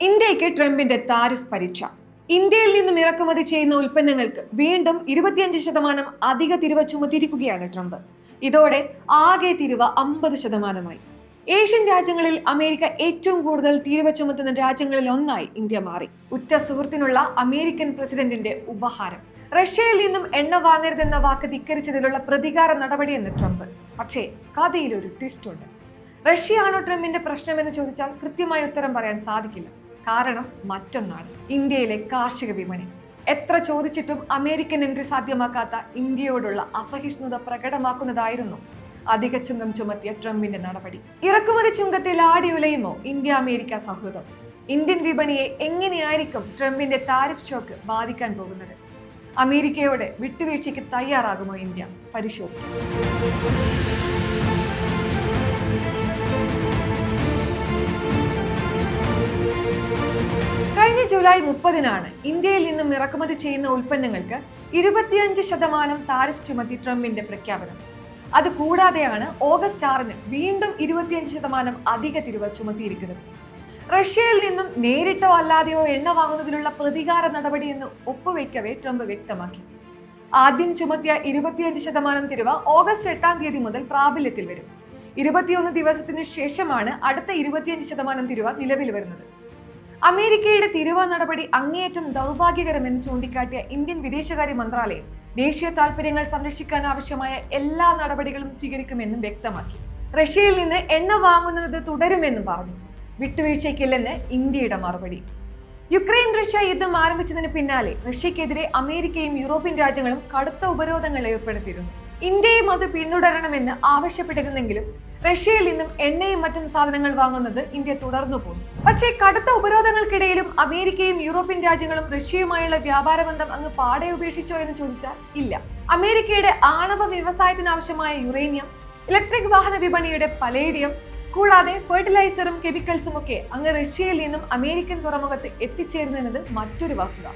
ഇന്ത്യക്ക് ട്രംപിന്റെ താരിഫ് പരീക്ഷ. ഇന്ത്യയിൽ നിന്നും ഇറക്കുമതി ചെയ്യുന്ന ഉൽപ്പന്നങ്ങൾക്ക് വീണ്ടും 25% അധിക തിരിവ് ചുമത്തിയിരിക്കുകയാണ് ട്രംപ്. ഇതോടെ ആകെ തിരിവ് 50%. ഏഷ്യൻ രാജ്യങ്ങളിൽ അമേരിക്ക ഏറ്റവും കൂടുതൽ തീരുവ ചുമത്തുന്ന രാജ്യങ്ങളിൽ ഒന്നായി ഇന്ത്യ മാറി. ഉറ്റ സുഹൃത്തിനുള്ള അമേരിക്കൻ പ്രസിഡന്റിന്റെ ഉപഹാരം. റഷ്യയിൽ നിന്നും എണ്ണ വാങ്ങരുതെന്ന വാക്ക് ധിക്കരിച്ചതിലുള്ള പ്രതികാര നടപടിയെന്ന് ട്രംപ്. പക്ഷേ കഥയിൽ ഒരു ട്വിസ്റ്റ് ഉണ്ട്. റഷ്യയാണോ ട്രംപിന്റെ പ്രശ്നമെന്ന് ചോദിച്ചാൽ കൃത്യമായ ഉത്തരം പറയാൻ സാധിക്കില്ല. കാരണം മറ്റൊന്നാണ് ഇന്ത്യയിലെ കാർഷിക വിപണി. എത്ര ചോദിച്ചിട്ടും അമേരിക്കൻ എൻട്രി സാധ്യമാക്കാത്ത ഇന്ത്യയോടുള്ള അസഹിഷ്ണുത പ്രകടമാക്കുന്നതായിരുന്നു അധിക ചുങ്കം ചുമത്തിയ ട്രംപിന്റെ നടപടി. ഇറക്കുമതി ചുങ്കത്തിൽ ആടിയുലയുമോ ഇന്ത്യ അമേരിക്ക സൗഹൃദം? ഇന്ത്യൻ വിപണിയെ എങ്ങനെയായിരിക്കും ട്രംപിന്റെ താരിഫ് ഷോക്ക് ബാധിക്കാൻ പോകുന്നത്? അമേരിക്കയോട് വിട്ടുവീഴ്ചയ്ക്ക് തയ്യാറാകുമോ ഇന്ത്യ? പരിശോധിക്കും. കഴിഞ്ഞ ജൂലൈ 30-നാണ് ഇന്ത്യയിൽ നിന്നും ഇറക്കുമതി ചെയ്യുന്ന ഉൽപ്പന്നങ്ങൾക്ക് 25% താരിഫ് ചുമത്തി ട്രംപിന്റെ പ്രഖ്യാപനം. അത് കൂടാതെയാണ് ഓഗസ്റ്റ് 6-ന് വീണ്ടും 25% അധിക തിരിവ് ചുമത്തിയിരിക്കുന്നത്. റഷ്യയിൽ നിന്നും നേരിട്ടോ അല്ലാതെയോ എണ്ണ വാങ്ങുന്നതിനുള്ള പ്രതികാര നടപടിയെന്ന് ഒപ്പുവെക്കവേ ട്രംപ് വ്യക്തമാക്കി. ആദ്യം ചുമത്തിയ 25% തിരിവ് ഓഗസ്റ്റ് 8-ാം തീയതി മുതൽ പ്രാബല്യത്തിൽ വരും. 21 ദിവസത്തിനു ശേഷമാണ് അടുത്ത 25% തിരിവ് നിലവിൽ വരുന്നത്. അമേരിക്കയുടെ തിരിവ് നടപടി അങ്ങേയറ്റം ദൗർഭാഗ്യകരമെന്ന് ചൂണ്ടിക്കാട്ടിയ ഇന്ത്യൻ വിദേശകാര്യ മന്ത്രാലയം ദേശീയ താൽപര്യങ്ങൾ സംരക്ഷിക്കാൻ ആവശ്യമായ എല്ലാ നടപടികളും സ്വീകരിക്കുമെന്നും വ്യക്തമാക്കി. റഷ്യയിൽ നിന്ന് എണ്ണ വാങ്ങുന്നത് തുടരുമെന്നും പറഞ്ഞു. വിട്ടുവീഴ്ചയ്ക്കില്ലെന്ന് ഇന്ത്യയുടെ മറുപടി. യുക്രൈൻ റഷ്യ യുദ്ധം ആരംഭിച്ചതിന് പിന്നാലെ റഷ്യക്കെതിരെ അമേരിക്കയും യൂറോപ്യൻ രാജ്യങ്ങളും കടുത്ത ഉപരോധങ്ങൾ ഏർപ്പെടുത്തിയിരുന്നു. ഇന്ത്യയും അത് പിന്തുടരണമെന്ന് ആവശ്യപ്പെട്ടിരുന്നെങ്കിലും റഷ്യയിൽ നിന്നും എണ്ണയും മറ്റും സാധനങ്ങൾ വാങ്ങുന്നത് ഇന്ത്യ തുടർന്നു പോന്നു. പക്ഷേ കടുത്ത ഉപരോധങ്ങൾക്കിടയിലും അമേരിക്കയും യൂറോപ്യൻ രാജ്യങ്ങളും റഷ്യയുമായുള്ള വ്യാപാര ബന്ധം അങ്ങ് പാടെ ഉപേക്ഷിച്ചോ എന്ന് ചോദിച്ചാൽ ഇല്ല. അമേരിക്കയുടെ ആണവ വ്യവസായത്തിനാവശ്യമായ യുറേനിയം, ഇലക്ട്രിക് വാഹന വിപണിയുടെ പലേഡിയം, കൂടാതെ ഫെർട്ടിലൈസറും കെമിക്കൽസും ഒക്കെ അങ്ങ് റഷ്യയിൽ നിന്നും അമേരിക്കൻ തുറമുഖത്ത് എത്തിച്ചേരുന്നു എന്നത് മറ്റൊരു വസ്തുത.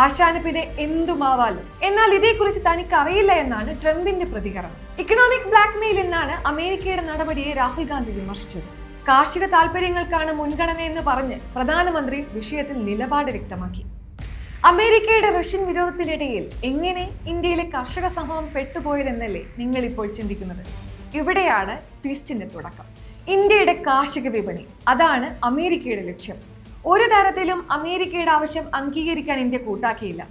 ആശാന് പിന്നെ എന്തുമാവാലോ. എന്നാൽ ഇതേക്കുറിച്ച് തനിക്ക് അറിയില്ല എന്നാണ് ട്രംപിന്റെ പ്രതികരണം. ഇക്കണോമിക് ബ്ലാക്ക്മെയിൽ എന്നാണ് അമേരിക്കയുടെ നടപടിയെ രാഹുൽ ഗാന്ധി വിമർശിച്ചത്. കാർഷിക താൽപര്യങ്ങൾക്കാണ് മുൻഗണനയെന്ന് പറഞ്ഞ് പ്രധാനമന്ത്രി വിഷയത്തിൽ നിലപാട് വ്യക്തമാക്കി. അമേരിക്കയുടെ റഷ്യൻ വിരോധത്തിനിടയിൽ എങ്ങനെ ഇന്ത്യയിലെ കർഷക സമൂഹം പെട്ടുപോയതെന്നല്ലേ നിങ്ങൾ ഇപ്പോൾ ചിന്തിക്കുന്നത്? ഇവിടെയാണ് ട്വിസ്റ്റിന്റെ തുടക്കം. ഇന്ത്യയുടെ കാർഷിക വിപണി, അതാണ് അമേരിക്കയുടെ ലക്ഷ്യം. ഒരു തരത്തിലും അമേരിക്കയുടെ ആവശ്യം അംഗീകരിക്കാൻ ഇന്ത്യ കൂട്ടാക്കിയില്ല.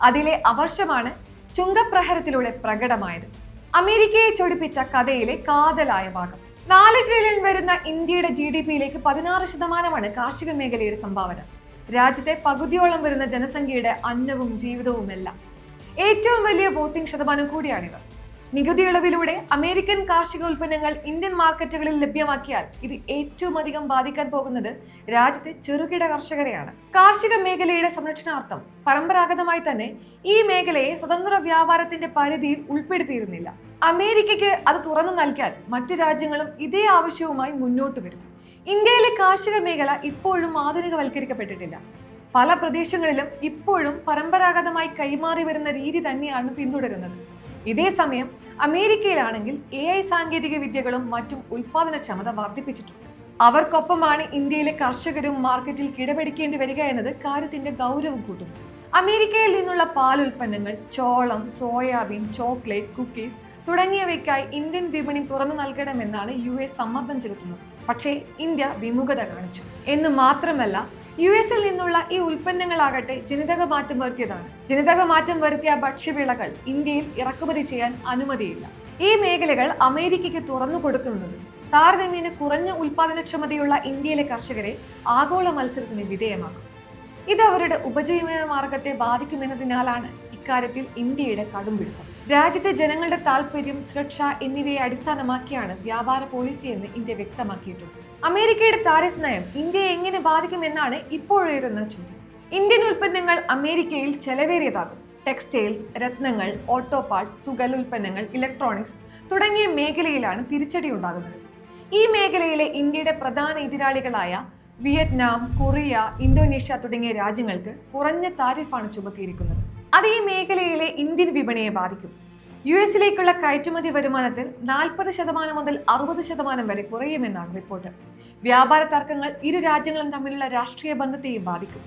അതിലെ അവർഷമാണ് ചുങ്കപ്രഹരത്തിലൂടെ പ്രകടമായത്. അമേരിക്കയെ ചൊടിപ്പിച്ച കഥയിലെ കാതലായ ഭാഗം. 4 ട്രില്യൺ വരുന്ന ഇന്ത്യയുടെ GDP-യിലേക്ക് 16% കാർഷിക മേഖലയുടെ സംഭാവന. രാജ്യത്തെ പകുതിയോളം വരുന്ന ജനസംഖ്യയുടെ അന്നവും ജീവിതവുമെല്ലാം. ഏറ്റവും വലിയ വോട്ടിംഗ് ശതമാനം കൂടിയാണിത്. നികുതി ഇളവിലൂടെ അമേരിക്കൻ കാർഷിക ഉൽപ്പന്നങ്ങൾ ഇന്ത്യൻ മാർക്കറ്റുകളിൽ ലഭ്യമാക്കിയാൽ ഇത് ഏറ്റവും അധികം ബാധിക്കാൻ പോകുന്നത് രാജ്യത്തെ ചെറുകിട കർഷകരെയാണ്. കാർഷിക മേഖലയുടെ സംരക്ഷണാർത്ഥം പരമ്പരാഗതമായി തന്നെ ഈ മേഖലയെ സ്വതന്ത്ര വ്യാപാരത്തിന്റെ പരിധിയിൽ ഉൾപ്പെടുത്തിയിരുന്നില്ല. അമേരിക്കയ്ക്ക് അത് തുറന്നു നൽകിയാൽ മറ്റു രാജ്യങ്ങളും ഇതേ ആവശ്യവുമായി മുന്നോട്ട് വരും. ഇന്ത്യയിലെ കാർഷിക മേഖല ഇപ്പോഴും ആധുനികവൽക്കരിക്കപ്പെട്ടിട്ടില്ല. പല പ്രദേശങ്ങളിലും ഇപ്പോഴും പരമ്പരാഗതമായി കൈമാറി വരുന്ന രീതി തന്നെയാണ് പിന്തുടരുന്നത്. ഇതേസമയം അമേരിക്കയിലാണെങ്കിൽ AI സാങ്കേതിക വിദ്യകളും മറ്റും ഉൽപാദനക്ഷമത വർദ്ധിപ്പിച്ചിട്ടുണ്ട്. അവർക്കൊപ്പമാണ് ഇന്ത്യയിലെ കർഷകരും മാർക്കറ്റിൽ കിടപിടിക്കേണ്ടി വരിക എന്നത് കാര്യത്തിന്റെ ഗൗരവം കൂട്ടുന്നു. അമേരിക്കയിൽ നിന്നുള്ള പാലുൽപ്പന്നങ്ങൾ, ചോളം, സോയാബീൻ, ചോക്ലേറ്റ്, കുക്കീസ് തുടങ്ങിയവയ്ക്കായി ഇന്ത്യൻ വിപണി തുറന്നു നൽകണമെന്നാണ് US സമ്മർദ്ദം ചെലുത്തുന്നത്. പക്ഷേ ഇന്ത്യ വിമുഖത കാണിച്ചു. എന്ന് മാത്രമല്ല, US-ൽ നിന്നുള്ള ഈ ഉൽപ്പന്നങ്ങളാകട്ടെ ജനിതക മാറ്റം വരുത്തിയതാണ്. ജനിതക മാറ്റം വരുത്തിയ ഭക്ഷ്യവിളകൾ ഇന്ത്യയിൽ ഇറക്കുമതി ചെയ്യാൻ അനുമതിയില്ല. ഈ മേഖലകൾ അമേരിക്കയ്ക്ക് തുറന്നു കൊടുക്കുന്നത് താരതമ്യേന കുറഞ്ഞ ഉൽപാദനക്ഷമതയുള്ള ഇന്ത്യയിലെ കർഷകരെ ആഗോള മത്സരത്തിന് വിധേയമാക്കും. ഇത് അവരുടെ ഉപജീവന മാർഗത്തെ ബാധിക്കുമെന്നതിനാലാണ് ഇക്കാര്യത്തിൽ ഇന്ത്യയുടെ കടുംപിടുത്തം. രാജ്യത്തെ ജനങ്ങളുടെ താൽപര്യം, സുരക്ഷ എന്നിവയെ അടിസ്ഥാനമാക്കിയാണ് വ്യാപാര പോളിസി എന്ന് ഇന്ത്യ വ്യക്തമാക്കിയിട്ടുണ്ട്. അമേരിക്കയുടെ താരിഫ് നയം ഇന്ത്യയെ എങ്ങനെ ബാധിക്കുമെന്നാണ് ഇപ്പോഴുയരുന്ന ചോദ്യം. ഇന്ത്യൻ ഉൽപ്പന്നങ്ങൾ അമേരിക്കയിൽ ചെലവേറിയതാകും. ടെക്സ്റ്റൈൽസ്, രത്നങ്ങൾ, ഓട്ടോ പാർട്സ്, തുകലുൽപ്പന്നങ്ങൾ, ഇലക്ട്രോണിക്സ് തുടങ്ങിയ മേഖലയിലാണ് തിരിച്ചടി ഉണ്ടാകുന്നത്. ഈ മേഖലയിലെ ഇന്ത്യയുടെ പ്രധാന എതിരാളികളായ വിയറ്റ്നാം, കൊറിയ, ഇന്തോനേഷ്യ തുടങ്ങിയ രാജ്യങ്ങൾക്ക് കുറഞ്ഞ താരിഫാണ് ചുമത്തിയിരിക്കുന്നത്. അത് ഈ മേഖലയിലെ ഇന്ത്യൻ വിപണിയെ ബാധിക്കും. US-ലേക്കുള്ള കയറ്റുമതി വരുമാനത്തിൽ 40% മുതൽ 60% വരെ കുറയുമെന്നാണ് റിപ്പോർട്ട്. വ്യാപാര തർക്കങ്ങൾ ഇരു രാജ്യങ്ങളും തമ്മിലുള്ള രാഷ്ട്രീയ ബന്ധത്തെയും ബാധിക്കും.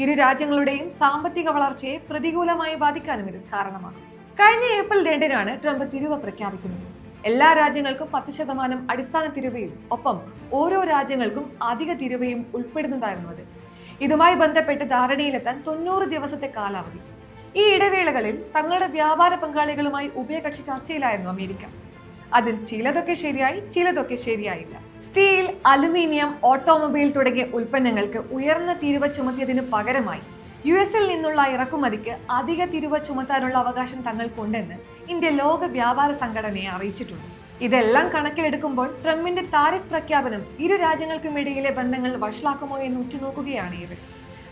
ഇരു രാജ്യങ്ങളുടെയും സാമ്പത്തിക വളർച്ചയെ പ്രതികൂലമായി ബാധിക്കാനും ഇത് കാരണമാകും. കഴിഞ്ഞ ഏപ്രിൽ 2-നാണ് ട്രംപ് തിരുവ പ്രഖ്യാപിക്കുന്നത്. എല്ലാ രാജ്യങ്ങൾക്കും 10% അടിസ്ഥാന തിരുവയും ഒപ്പം ഓരോ രാജ്യങ്ങൾക്കും അധിക തിരുവയും ഉൾപ്പെടുന്നതായിരുന്നു അത്. ഇതുമായി ബന്ധപ്പെട്ട് ധാരണയിലെത്താൻ 90 ദിവസത്തെ കാലാവധി. ഈ ഇടവേളകളിൽ തങ്ങളുടെ വ്യാപാര പങ്കാളികളുമായി ഉഭയകക്ഷി ചർച്ചയിലായിരുന്നു അമേരിക്ക. അതിൽ ചിലതൊക്കെ ശരിയായി, ചിലതൊക്കെ ശരിയായില്ല. സ്റ്റീൽ, അലുമിനിയം, ഓട്ടോമൊബൈൽ തുടങ്ങിയ ഉൽപ്പന്നങ്ങൾക്ക് ഉയർന്ന തീരുവ ചുമത്തിയതിനു പകരമായി US-ൽ നിന്നുള്ള ഇറക്കുമതിക്ക് അധിക തീരുവ ചുമത്താനുള്ള അവകാശം തങ്ങൾക്കുണ്ടെന്ന് ഇന്ത്യ ലോക വ്യാപാര സംഘടനയെ അറിയിച്ചിട്ടുണ്ട്. ഇതെല്ലാം കണക്കിലെടുക്കുമ്പോൾ ട്രംപിന്റെ താരിഫ് പ്രഖ്യാപനം ഇരു രാജ്യങ്ങൾക്കുമിടയിലെ ബന്ധങ്ങൾ വഷളാക്കുമോ എന്ന് ഉറ്റുനോക്കുകയാണ് ഇവർ.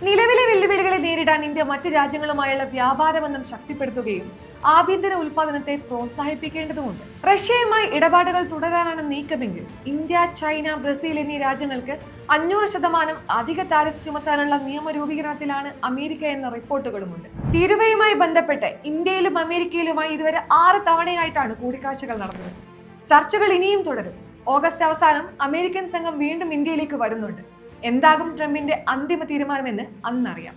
നിലവിലെ വെല്ലുവിളികളെ നേരിടാൻ ഇന്ത്യ മറ്റ് രാജ്യങ്ങളുമായുള്ള വ്യാപാര ബന്ധം ശക്തിപ്പെടുത്തുകയും ആഭ്യന്തര ഉൽപാദനത്തെ പ്രോത്സാഹിപ്പിക്കേണ്ടതുണ്ട്. റഷ്യയുമായി ഇടപാടുകൾ തുടരാനാണ് നീക്കമെങ്കിൽ ഇന്ത്യ, ചൈന, ബ്രസീൽ എന്നീ രാജ്യങ്ങൾക്ക് 500% അധിക താരിഫ് ചുമത്താനുള്ള നിയമരൂപീകരണത്തിലാണ് അമേരിക്ക എന്ന റിപ്പോർട്ടുകളുമുണ്ട്. തീരുവയുമായി ബന്ധപ്പെട്ട് ഇന്ത്യയിലും അമേരിക്കയിലുമായി ഇതുവരെ 6 തവണയായിട്ടാണ് കൂടിക്കാഴ്ചകൾ നടന്നത്. ചർച്ചകൾ ഇനിയും തുടരും. ഓഗസ്റ്റ് അവസാനം അമേരിക്കൻ സംഘം വീണ്ടും ഇന്ത്യയിലേക്ക് വരുന്നുണ്ട്. എന്താകും ട്രംപിന്റെ അന്തിമ തീരുമാനമെന്ന് അന്നറിയാം.